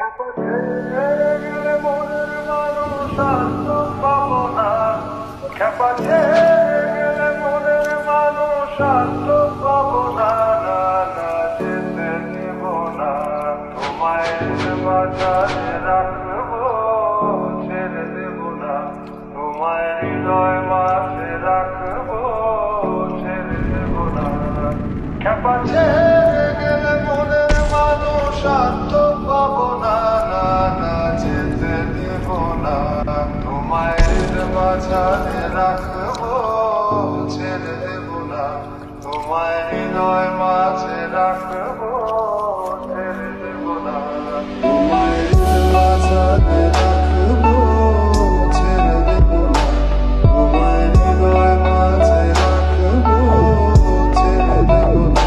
গেলে মনের মানুষ আনন্দ পাবো না, খেপা গেলে মনের মানুষ আনন্দ পাবো না, না না যেতে দেব না, তোমায় বাঁচাতে রাখবো, ছেড়ে দেব না, তোমায় হৃদয় মাঝে রাখবো, ছেড়ে দেব না, খেপা গেলে মনের মানুষ আনন্দ পাবো না, না না যেতে দেব না, তোমায় মাঝে রাখবো, ছেড়ে দেব না, তোমায় হৃদয় মাঝে রাখবো, ছেড়ে দেব না, তোমায় মাঝে রাখবো, ছেড়ে দেব না, তোমায় হৃদয় মাঝে রাখবো, ছেড়ে দেব না,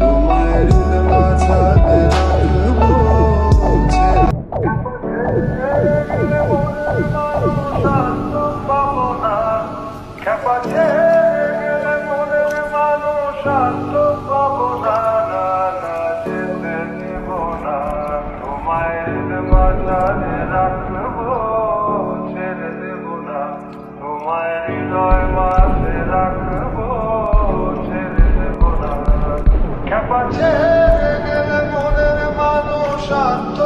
তোমায় হৃদয় মাঝে রাখবো, ছেড়ে গেলে মনের মানুষ আনন্দ পাবো না, খেপা গেলে মনের মানুষ আনন্দ পাবো না, না না যেতে দেব না, তোমায় মাঝে রাখবো, ছেড়ে দেব না, তোমায় হৃদয় মাঝে রাখবো, ছেড়ে দেব না, খেপা গেলে মনের মানুষ আনন্দ